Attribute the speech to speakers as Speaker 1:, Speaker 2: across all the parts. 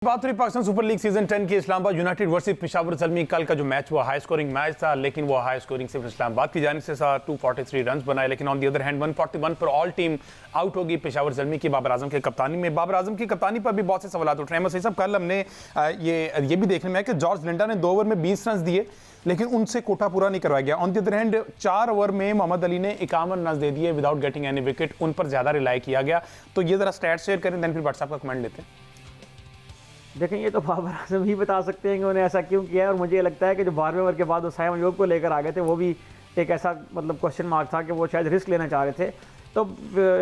Speaker 1: बात रही Pakistan super league season 10 की इस्लामाबाद यूनाइटेड वर्सेस पेशावर ज़ल्मी। कल का जो मैच हुआ हाई स्कोरिंग मैच था, लेकिन वो हाई स्कोरिंग सिर्फ इस्लामाबाद की जानिब से 243 रन बनाए, लेकिन ऑन द अदर हैंड 141 पर ऑल टीम आउट होगी पेशावर ज़ल्मी की बाबर आजम के कप्तानी में। बाबर आजम की कप्तानी पर भी बहुत से सवाल उठ रहे हैं। सही साहब, कल हमने ये भी देखने में है कि जॉर्ज लिंडा ने 2 ओवर में 20 रन दिए, लेकिन उनसे कोटा पूरा नहीं करवाया गया। On the other hand 4 over में मोहम्मद अली ने 51 रन दे दिए विदाउट गेटिंग एनी विकेट, उन पर ज्यादा रिलाई किया गया। तो ये जरा स्टैट शेयर करें, देन फिर व्हाट्सएप का कमेंट लेते हैं।
Speaker 2: देखें, ये तो बाबर आजम ही बता सकते हैं कि उन्होंने ऐसा क्यों किया है। और मुझे लगता है कि जो 12वें ओवर के बाद वो साइम अयूब को लेकर आ गए थे, वो भी एक ऐसा मतलब क्वेश्चन मार्क था कि वो शायद रिस्क लेना चाह रहे थे। तो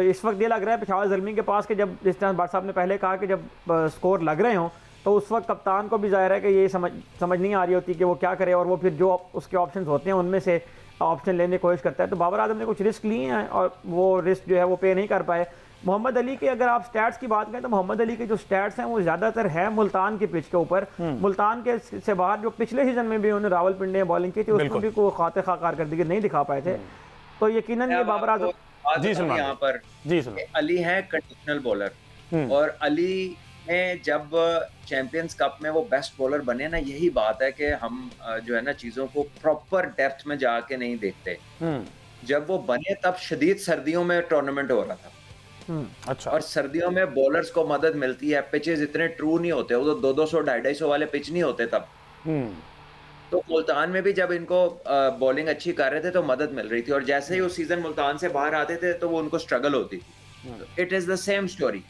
Speaker 2: इस वक्त ये लग रहा है पेशावर ज़ल्मी के पास कि जब जिस तरह भाट साहब ने पहले कहा कि जब स्कोर लग रहे हों तो उस वक्त कप्तान को भी ज़ाहिर है कि ये समझ नहीं आ रही होती कि वो क्या करे, और वो फिर जो उसके ऑप्शन होते हैं उनमें से ऑप्शन लेने की कोशिश करता है। तो बाबर आजम ने कुछ रिस्क लिए हैं और वो रिस्क जो है वो पे नहीं कर पाए। मोहम्मद अली के अगर आप स्टैट्स की बात करें तो मोहम्मद अली के जो स्टैट्स हैं वो ज़्यादातर है मुल्तान की पिच के ऊपर। मुल्तान के से बाहर जो पिछले सीजन में भी उन्होंने रावलपिंडी में बॉलिंग की थी, उसमें भी कोई खाते खा कारकर्दगी नहीं दिखा पाए थे। तो यकीनन ये बाबर आजम
Speaker 1: जी सलमान
Speaker 3: यहाँ पर
Speaker 1: जी सलमान
Speaker 3: अली है कंडीशनल बॉलर, और अली ने जब चैंपियंस कप में वो बेस्ट बॉलर बने ना, यही बात है कि हम जो है ना चीजों को प्रॉपर डेप्थ में जाके नहीं देखते। जब वो बने तब शदीद सर्दियों में टूर्नामेंट हो रहा था।
Speaker 1: अच्छा।
Speaker 3: और सर्दियों में बॉलर्स को मदद मिलती है, पिचेस इतने ट्रू नहीं होते, वो तो 200 250 वाले पिच नहीं होते तब। तो मुल्तान में भी जब इनको बॉलिंग अच्छी कर रहे थे तो मदद मिल रही थी, और जैसे ही उस सीजन मुल्तान से बाहर आते थे तो वो उनको स्ट्रगल होती थी। It is the same story.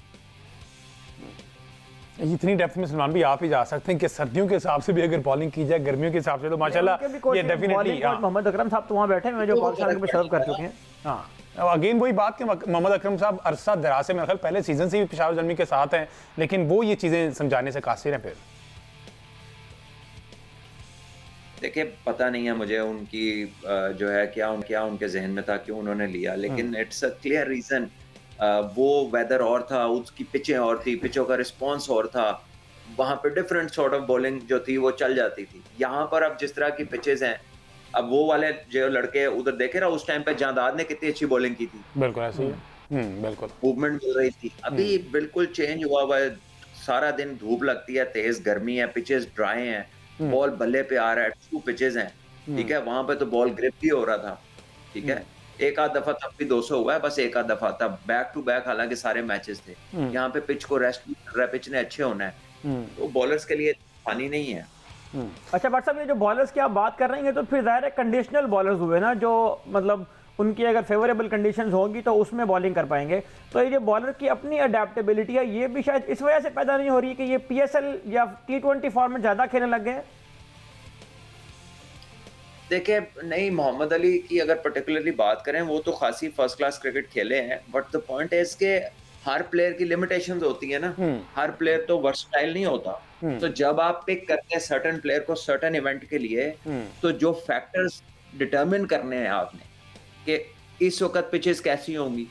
Speaker 1: इतनी डेप्थ में सलमान भी आप ही जा सकते हैं कि सर्दियों के हिसाब से भी अगर बॉलिंग की जाए गर्मियों के हिसाब से तो माशाल्लाह ये डेफिनेटली।
Speaker 2: मोहम्मद अकरम साहब तो वहाँ बैठे हैं जो पाकिस्तान में सर्व कर चुके हैं।
Speaker 1: हाँ, अगेन वही बात कि मोहम्मद अकरम साहब अरसा दराज से मेरे ख्याल पहले सीजन से भी पेशावर ज़ल्मी के साथ हैं, लेकिन वो ये चीजें समझाने से कासिर हैं। फिर
Speaker 3: देखिए, पता नहीं है मुझे उनकी जो है क्या उनके जहन में था, क्यों उन्होंने लिया, लेकिन इट्स अ क्लियर रीजन। वो वेदर और था, उसकी पिचें और थी, पिचों का रिस्पॉन्स और था, वहां पे डिफरेंट सॉर्ट ऑफ बॉलिंग जो थी वो चल जाती थी। यहाँ पर अब जिस तरह की पिचेस हैं, अब वो वाले जो लड़के उधर देखे ना, उस टाइम पे जांदाद ने कितनी अच्छी बॉलिंग की थी,
Speaker 1: बिल्कुल ऐसे ही है। बिल्कुल
Speaker 3: मूवमेंट मिल रही थी। अभी बिल्कुल चेंज हुआ है, सारा दिन धूप लगती है, तेज गर्मी है, पिचेस ड्राई हैं, बॉल बल्ले पे आ रहा है, 2 पिचेस हैं, ठीक है। वहां पे तो बॉल ग्रिप भी हो रहा था, ठीक है। एक आध दफा तब भी 200 हुआ है, बस एक आध दफा, तब बैक टू बैक हालांकि सारे मैचेस थे। यहाँ पे पिच को रेस्ट भी कर रहा है, पिच ने अच्छे होना है, तो बॉलर्स के लिए पानी नहीं है।
Speaker 2: अच्छा भट्ट साहब, ये जो बॉलर्स की आप बात कर रहे हैं तो फिर ज़ाहिर है कंडीशनल बॉलर्स हुए ना, जो मतलब उनकी अगर फेवरेबल कंडीशंस होंगी तो उसमें बॉलिंग कर पाएंगे। तो ये जो बॉलर की अपनी अडेप्टेबिलिटी है, ये भी शायद इस वजह से पैदा नहीं हो रही है कि ये PSL या T20 फॉर्मेट ज़्यादा खेलने लग गए हैं।
Speaker 3: देखिए, नहीं, मोहम्मद अली की अगर पर्टिकुलरली बात करें, वो तो खासी फर्स्ट क्लास क्रिकेट खेले हैं, बट द पॉइंट इज के हर प्लेयर की लिमिटेशंस होती है ना। हर प्लेयर तो वर्सटाइल नहीं होता। तो जब आप पिक करते हैं सर्टेन प्लेयर को सर्टेन इवेंट के लिए, तो जो फैक्टर्स डिटरमिन करने हैं आपने कि इस वक्त पिचेस कैसी होंगी,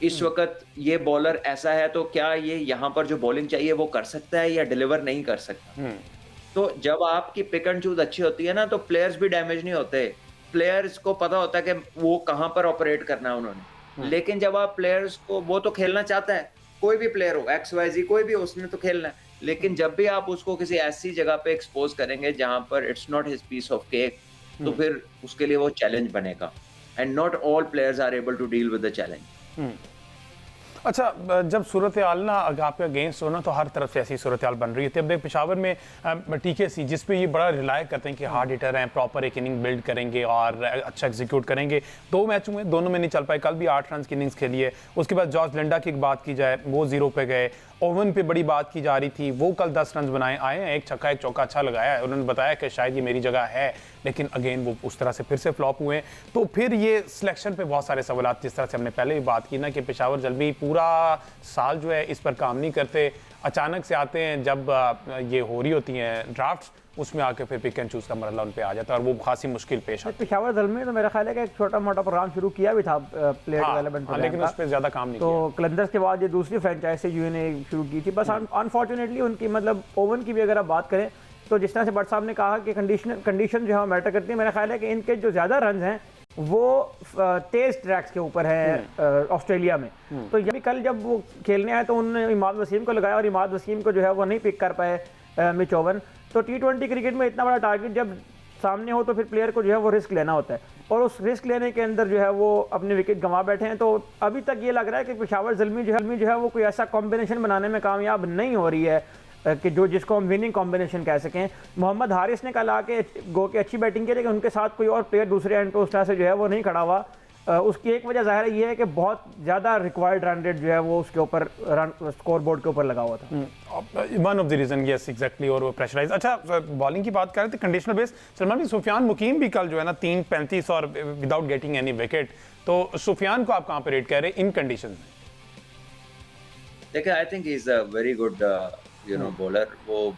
Speaker 3: इस वक्त ये बॉलर ऐसा है तो क्या ये यहाँ पर जो बॉलिंग चाहिए वो कर सकता है या डिलीवर नहीं कर सकता। तो जब आपकी पिक एंड चूज अच्छी होती है ना, तो प्लेयर्स भी डैमेज नहीं होते। प्लेयर्स को पता होता है कि वो कहाँ पर ऑपरेट करना है उन्होंने। लेकिन जब आप प्लेयर्स को, वो तो खेलना चाहता है, कोई भी प्लेयर हो, XYZ कोई भी, उसने तो खेलना है, लेकिन जब भी आप उसको किसी ऐसी जगह पे एक्सपोज करेंगे जहां पर it's not his piece of cake, तो फिर उसके लिए वो चैलेंज बनेगा। And not all players are able to deal with the challenge.
Speaker 1: अच्छा, जब सूरत हाल ना आपके अगेंस्ट हो ना, तो हर तरफ से ऐसी सूरत हाल बन रही है। अब पेशावर में TKC जिस पे ये बड़ा रिलाय करते हैं कि हार्ड हिटर हैं, प्रॉपर एक इनिंग बिल्ड करेंगे और अच्छा एग्जीक्यूट करेंगे। 2 मैच हुए, दोनों में नहीं चल पाए। कल भी 8 रन की इनिंग्स खेली है। उसके बाद जॉर्ज लिंडा की बात की जाए, वो 0 पे गए। ओवन पे बड़ी बात की जा रही थी, वो कल 10 रन बनाए आए हैं, एक छक्का एक चौका अच्छा लगाया है। उन्होंने बताया कि शायद ये मेरी जगह है, लेकिन अगेन वो उस तरह से फिर से फ्लॉप हुए। तो फिर ये सिलेक्शन पे बहुत सारे सवाल, जिस तरह से हमने पहले भी बात की ना कि पेशावर ज़ल्मी पूरा साल जो है इस पर काम नहीं करते, अचानक से आते हैं जब ये हो रही होती हैं ड्राफ्ट्स, उसमें आके फिर पिक एंड चूज का मरला उन पे आ जाता है और वो खासी मुश्किल पेश आता है।
Speaker 2: पेशावर ज़ल्मी तो मेरा ख्याल है कि एक छोटा मोटा प्रोग्राम शुरू किया भी था, प्लेयर डेवलपमेंट प्रोग्राम,
Speaker 1: लेकिन उस पर ज्यादा काम नहीं
Speaker 2: तो
Speaker 1: किया।
Speaker 2: कलंदर्स के बाद ये दूसरी फ्रेंचाइज से यूए ने शुरू की थी। बस अनफॉर्चुनेटली उनकी मतलब ओवन की भी अगर आप बात करें तो जिस तरह से भट्ट साहब ने कहा कि कंडीशन जो है मैटर करती है, मेरा ख्याल है कि इनके जो ज़्यादा रन हैं वो तेज ट्रैक्स के ऊपर है ऑस्ट्रेलिया में। तो ये भी कल जब वो खेलने आए तो उन्होंने इमाद वसीम को लगाया और इमाद वसीम को जो है वो नहीं पिक कर पाए मिच ओवन। तो T20 क्रिकेट में इतना बड़ा टारगेट जब सामने हो तो फिर प्लेयर को जो है वो रिस्क लेना होता है, और उस रिस्क लेने के अंदर जो है वो अपने विकेट गंवा बैठे हैं। तो अभी तक ये लग रहा है कि पेशावर ज़ल्मी जो है वो कोई ऐसा कॉम्बिनेशन बनाने में कामयाब नहीं हो रही है कि जिसको हम विनिंग कॉम्बिनेशन कह सकें। मोहम्मद हारिस ने कल आके गो के अच्छी बैटिंग की, लेकिन उनके साथ कोई और प्लेयर दूसरे एंड पे उस तरह से जो है वो नहीं खड़ा हुआ। उसकी एक वजह ज़ाहिर ये है कि बहुत ज़्यादा रिक्वायर्ड रन रेट जो है वो उसके ऊपर रन स्कोर बोर्ड के ऊपर लगा हुआ था।
Speaker 1: One of the reason, yes exactly, और वो प्रेशराइज। अच्छा, बॉलिंग की बात कर रहे थे, कंडीशनल बेस सलमान भी, सुफियान मुकीम भी कल जो है ना 3-35 और विदाउट गेटिंग एनी विकेट। तो सुफियान को आप कहाँ पे रेट कर रहे हैं इन कंडीशन में?
Speaker 3: देखिए, I think he is a very good bowler. वो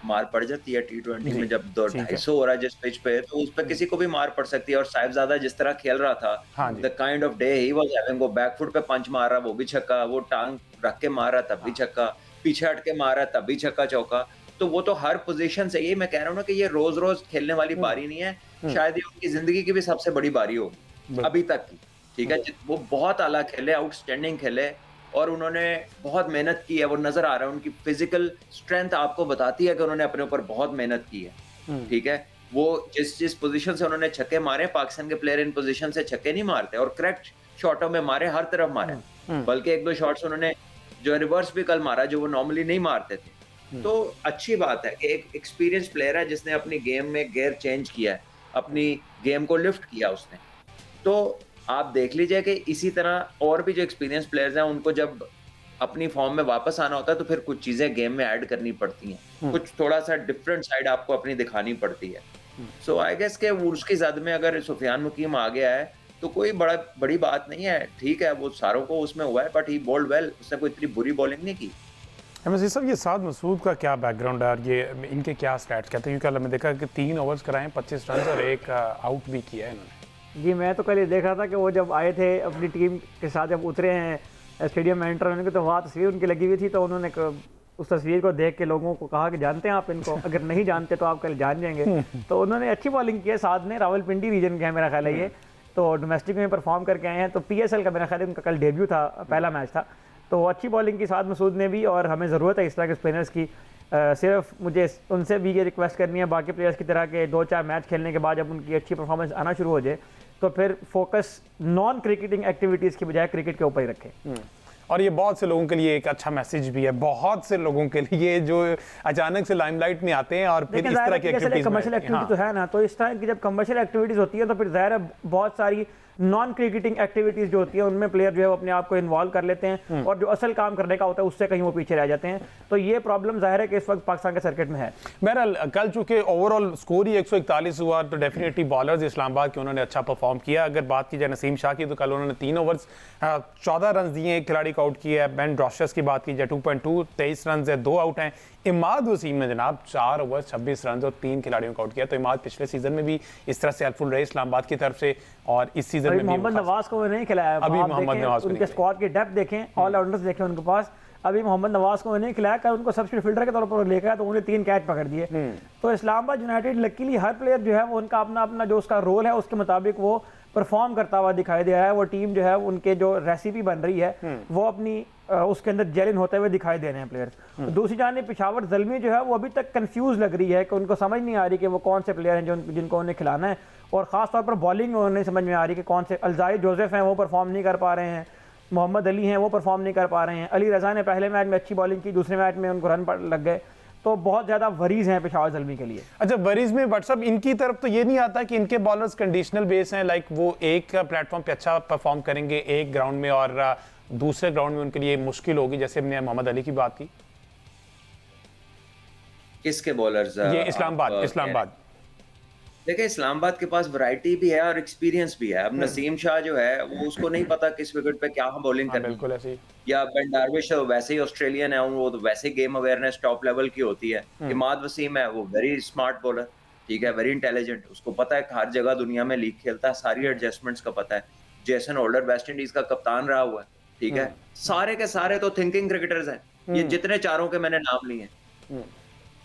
Speaker 3: मार पड़ जाती है T20 में जब 250 हो रहा है जिस पिच पे, तो उस पे किसी को भी मार पड़ सकती है। और साहिबजादा जिस तरह खेल रहा था, the kind of day he was having, वो बैकफुट पे पंच मार रहा, वो भी छक्का, वो टांग रख के मार रहा तब भी छक्का, पीछे हट के मार रहा तब भी छक्का चौका। तो वो तो हर पोजीशन से, ये मैं कह रहा हूँ ना कि ये रोज रोज खेलने वाली पारी नहीं है, शायद ये उनकी जिंदगी की भी सबसे बड़ी पारी होगी अभी तक की। ठीक है, वो बहुत आला खेले, आउटस्टैंडिंग खेले, और उन्होंने बहुत मेहनत की है। वो नजर आ रहा है, उनकी फिजिकल स्ट्रेंथ आपको बताती है कि उन्होंने अपने ऊपर बहुत मेहनत की है। ठीक है, वो जिस पोजीशन से उन्होंने छक्के मारे, पाकिस्तान के प्लेयर इन पोजीशन से छक्के नहीं मारते, और करेक्ट शॉटों में मारे, हर तरफ मारे। बल्कि 1-2 शॉट्स उन्होंने जो रिवर्स भी कल मारा, जो वो नॉर्मली नहीं मारते थे। तो अच्छी बात है कि एक एक्सपीरियंस प्लेयर है जिसने अपनी गेम में गेयर चेंज किया है, अपनी गेम को लिफ्ट किया उसने। तो आप देख लीजिए कि इसी तरह और भी जो एक्सपीरियंस प्लेयर्स हैं, उनको जब अपनी फॉर्म में वापस आना होता है तो फिर कुछ चीजें गेम में ऐड करनी पड़ती हैं, कुछ थोड़ा सा डिफरेंट साइड आपको अपनी दिखानी पड़ती है। सो आई गेस के उसकी जद में अगर सुफियान मुकीम आ गया है तो कोई बड़ी बात नहीं है। ठीक है, वो सारों को उसमें हुआ है, बट ही बॉल्ड वेल, उसने कोई इतनी बुरी बॉलिंग नहीं की।
Speaker 1: एमएससी साहब, ये साद मसूद का क्या बैकग्राउंड है और ये इनके क्या स्टैट्स कहते हैं? क्योंकि कल हमने देखा कि 3 ओवर्स कराए, 25 रन और एक आउट भी किया है इन्होंने।
Speaker 2: जी, मैं तो कल ये देखा था कि वो जब आए थे अपनी टीम के साथ, जब उतरे हैं स्टेडियम में एंटर होने के, तो वहाँ तस्वीर उनकी लगी हुई थी। तो उन्होंने उस तस्वीर को देख के लोगों को कहा कि जानते हैं आप इनको? अगर नहीं जानते तो आप कल जान जाएंगे। तो उन्होंने अच्छी बॉलिंग की है। साथ ने रावलपिंडी रीजन के हैं मेरा ख्याल है ये, तो डोमेस्टिक में परफॉर्म करके आए हैं। तो PSL का मेरा ख्याल है उनका कल डेब्यू था, पहला मैच था। तो अच्छी बॉलिंग की साथ मसूद ने भी, और हमें ज़रूरत है इस तरह के स्पिनर्स की। सिर्फ मुझे उनसे भी ये रिक्वेस्ट करनी है, बाकी प्लेयर्स की तरह के 2-4 मैच खेलने के बाद जब उनकी अच्छी परफॉर्मेंस आना शुरू हो जाए तो फिर फोकस नॉन क्रिकेटिंग एक्टिविटीज़ की बजाय क्रिकेट के ऊपर ही रखें।
Speaker 1: और ये बहुत से लोगों के लिए एक अच्छा मैसेज भी है, बहुत से लोगों के लिए जो अचानक से लाइमलाइट में आते हैं और फिर इस तरह की एक्टिविटीज,
Speaker 2: कमर्शियल एक्टिविटी तो है ना, तो इस तरह की जब कमर्शियल एक्टिविटीज होती है तो फिर ज़ाहिर है बहुत सारी नॉन क्रिकेटिंग एक्टिविटीज जो होती है उनमें प्लेयर जो है अपने आप को इन्वॉल्व कर लेते हैं, और जो असल काम करने का होता है उससे कहीं वो पीछे रह जाते हैं। तो ये प्रॉब्लम ज़ाहिर है कि इस वक्त पाकिस्तान के सर्किट में है।
Speaker 1: बहरहाल कल चूंकि ओवरऑल स्कोर ही 141 हुआ, तो डेफिनेटली बॉलर्स इस्लामाबाद के उन्होंने अच्छा परफॉर्म किया। अगर बात की जाए नसीम शाह की, तो कल उन्होंने 3 ओवर्स 14 रन दिए, एक खिलाड़ी को आउट किया है। बेन ड्रॉशर्स की बात की जाए 2.2, 23 रन है, 2 आउट हैं। इमाद वसीम ने जनाब 4 ओवर 26 रन और 3 खिलाड़ियों को आउट किया। तो इमाद पिछले सीजन में भी इस तरह से हेल्पफुल रहे इस्लामाबाद की तरफ से, और इस सीजन में
Speaker 2: मोहम्मद नवाज को नहीं खिलाया।
Speaker 1: अभी मोहम्मद नवाज
Speaker 2: उनके स्क्वाड की डेप्थ देखें, ऑलराउंडर्स देखें उनके पास, अभी मोहम्मद नवाज को नहीं खिलाया। कल उनको सब्सिट्यूट फील्डर के तौर पर लेकर आया तो उन्होंने 3 कैच पकड़ दिए। तो इस्लामाबाद यूनाइटेड लकीली हर प्लेयर जो है वो उनका अपना अपना जो उसका रोल है उसके मुताबिक वो परफॉर्म करता हुआ दिखाई दे रहा है। वो टीम जो है उनके जो रेसिपी बन रही है वो अपनी उसके अंदर जेलिन होते हुए दिखाई दे रहे हैं प्लेयर्स। दूसरी जानिब पेशावर ज़ल्मी जो है वो अभी तक कंफ्यूज लग रही है कि उनको समझ नहीं आ रही कि वो कौन से प्लेयर हैं जिनको उन्हें खिलाना है, और ख़ास तौर पर बॉलिंग में उन्हें समझ में आ रही है कि कौन से। अलजाई जोसेफ हैं वो परफॉर्म नहीं कर पा रहे हैं, मोहम्मद अली हैं वो परफॉर्म नहीं कर पा रहे हैं, अली रज़ा ने पहले मैच में अच्छी बॉलिंग की, दूसरे मैच में उनको रन लग गए। तो बहुत ज़्यादा वरीज हैं पेशावर ज़ल्मी के लिए।
Speaker 1: अच्छा, वरीज में व्हाट्सअप इनकी तरफ तो ये नहीं आता कि इनके बॉलर्स कंडीशनल बेस हैं, लाइक वो एक प्लेटफॉर्म पे अच्छा परफॉर्म करेंगे एक ग्राउंड में और दूसरे ग्राउंड में उनके लिए मुश्किल होगी, जैसे हमने मोहम्मद अली की बात की।
Speaker 3: किसके बॉलर्स?
Speaker 1: ये इस्लामाबाद
Speaker 3: देखिए, इस्लामाबाद के पास वैरायटी भी है और एक्सपीरियंस भी है। अब नसीम शाह जो है वो उसको नहीं पता किस विकेट पे क्या बॉलिंग करनी,
Speaker 1: बिल्कुल ऐसे ही।
Speaker 3: या बेन डार्विश वैसे ही ऑस्ट्रेलियन है, वो तो वैसे ही गेम अवेयरनेस टॉप लेवल की होती है। इमाद वसीम है, वो वेरी स्मार्ट बॉलर, ठीक है, वेरी इंटेलिजेंट, उसको पता है हर जगह दुनिया में लीग खेलता है, सारी एडजस्टमेंट्स का पता है। जेसन होल्डर वेस्ट इंडीज का कप्तान रहा हुआ है, ठीक है। सारे के सारे तो थिंकिंग क्रिकेटर्स हैं, ये जितने चारों के मैंने नाम लिए हैं।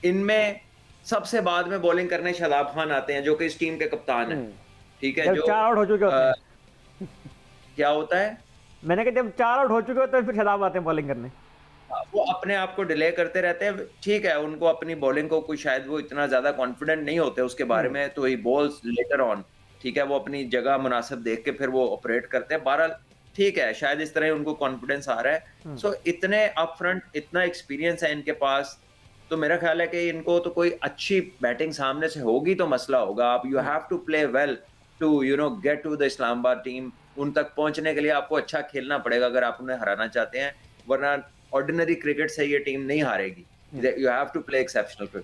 Speaker 3: इनमें सबसे बाद में बॉलिंग करने शादाब खान आते हैं जो कि इस टीम के कप्तान हैं, ठीक है,
Speaker 2: जब
Speaker 3: जो
Speaker 2: 4 आउट हो चुके होते
Speaker 3: अ,
Speaker 2: हैं।
Speaker 3: क्या होता है,
Speaker 2: मैंने कहा जब 4 आउट हो चुके होते हैं फिर शादाब आते हैं बॉलिंग करने।
Speaker 3: वो अपने आप को डिले करते रहते हैं। ठीक है, उनको अपनी बॉलिंग को कोई शायद वो इतना ज़्यादा कॉन्फिडेंट नहीं होते उसके बारे में, तो ही बॉल्स लेटर ऑन, ठीक है, वो अपनी जगह मुनासिब देख के फिर वो ऑपरेट करते हैं। बहरहाल ठीक है, शायद इस तरह ही उनको कॉन्फिडेंस आ रहा है। सो इतने अपफ्रंट, इतना एक्सपीरियंस है इनके पास, तो मेरा ख्याल है कि इनको तो कोई अच्छी बैटिंग सामने से होगी तो मसला होगा। आप you have to play well to get to the Islamabad team. उन तक पहुँचने के लिए आपको अच्छा खेलना पड़ेगा अगर आप उन्हें हराना चाहते हैं, वरना ऑर्डिनरी क्रिकेट से ये टीम नहीं हारेगी। You have to play exceptional cricket.